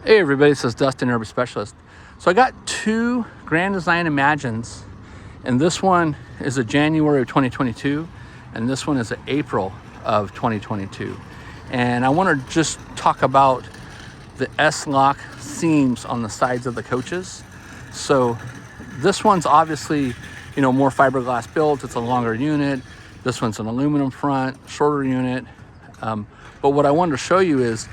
Hey everybody, this is Dustin, Urban Specialist. So I got two Grand Design Imagines, and this one is a January of 2022, and this one is an April of 2022. And I want to just talk about the S-lock seams on the sides of the coaches. So this one's obviously, more fiberglass built. It's a longer unit. This one's an aluminum front, shorter unit. But what I wanted to show you is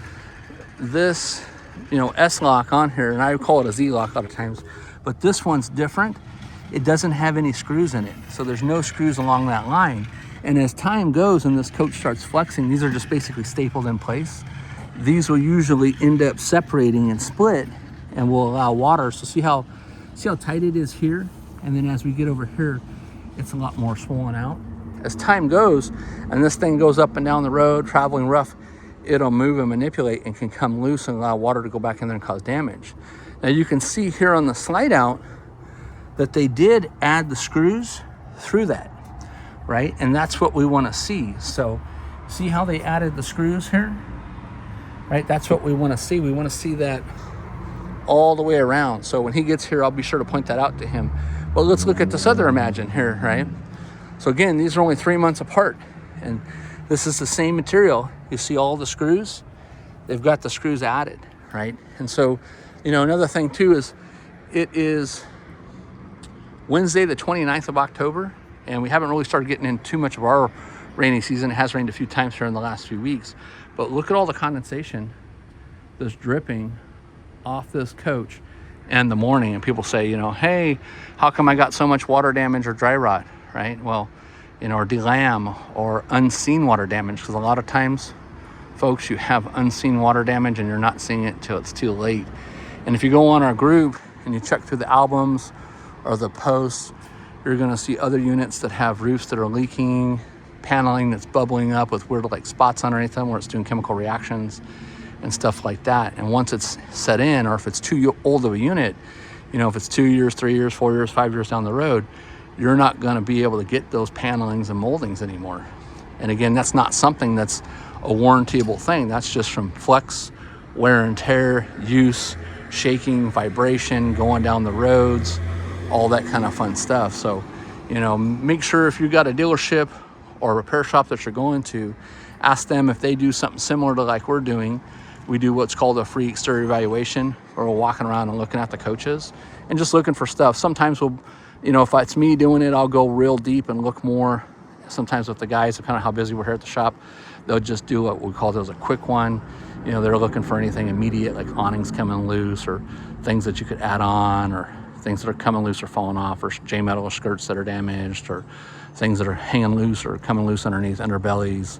this, S-lock on here, and I call it a Z-lock a lot of times, but this one's different. It doesn't have any screws in it, so there's no screws along that line. And as time goes and this coach starts flexing, these are just basically stapled in place. These will usually end up separating and split and will allow water. So see how tight it is here? And then as we get over here, it's a lot more swollen out. As time goes and this thing goes up and down the road, traveling rough, it'll move and manipulate and can come loose and allow water to go back in there and cause damage. Now you can see here on the slide out that they did add the screws through that, right? And that's what we want to see. So see how they added the screws here, right? That's what we want to see. We want to see that all the way around. So when he gets here, I'll be sure to point that out to him. But let's look at this other Imagine here, right? So again, these are only 3 months apart, and this is the same material. You see all the screws? They've got the screws added, right? And so, another thing too is it is Wednesday, the 29th of October, and we haven't really started getting in too much of our rainy season. It has rained a few times here in the last few weeks, but look at all the condensation that's dripping off this coach in the morning. And people say, hey, how come I got so much water damage or dry rot, right? Well, or delam or unseen water damage, because a lot of times, folks, you have unseen water damage and you're not seeing it till it's too late. And if you go on our group and you check through the albums or the posts, you're going to see other units that have roofs that are leaking, paneling that's bubbling up with weird spots underneath them where it's doing chemical reactions and stuff like that. And once it's set in, or if it's too old of a unit, if it's 2 years, 3 years, 4 years, 5 years down the road, you're not going to be able to get those panelings and moldings anymore. And again, that's not something that's a warrantyable thing. That's just from flex, wear and tear, use, shaking, vibration, going down the roads, all that kind of fun stuff. So, make sure if you've got a dealership or a repair shop that you're going to, ask them if they do something similar to like we're doing. We do what's called a free exterior evaluation, where we're walking around and looking at the coaches and just looking for stuff. Sometimes we'll, if it's me doing it, I'll go real deep and look more. Sometimes with the guys, depending on how busy we're here at the shop, they'll just do what we call those a quick one. They're looking for anything immediate, like awnings coming loose or things that you could add on, or things that are coming loose or falling off, or J-metal skirts that are damaged, or things that are hanging loose or coming loose underneath underbellies,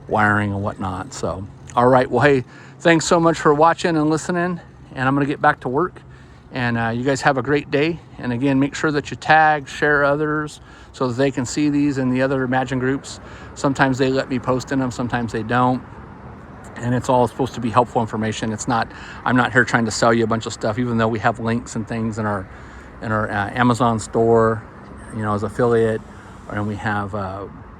wiring and whatnot. So, all right. Well, hey, thanks so much for watching and listening, and I'm going to get back to work. And you guys have a great day. And again, make sure that you tag, share others so that they can see these in the other Imagine groups. Sometimes they let me post in them, sometimes they don't. And it's all supposed to be helpful information. I'm not here trying to sell you a bunch of stuff, even though we have links and things in our Amazon store, as affiliate, and we have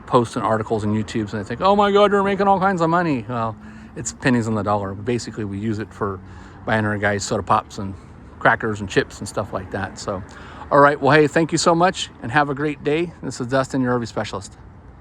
posts and articles and YouTubes, and they think, oh my God, you're making all kinds of money. Well, it's pennies on the dollar. Basically, we use it for buying our guys soda pops and crackers and chips and stuff like that. So, all right. Well, hey, thank you so much and have a great day. This is Dustin, your RV specialist.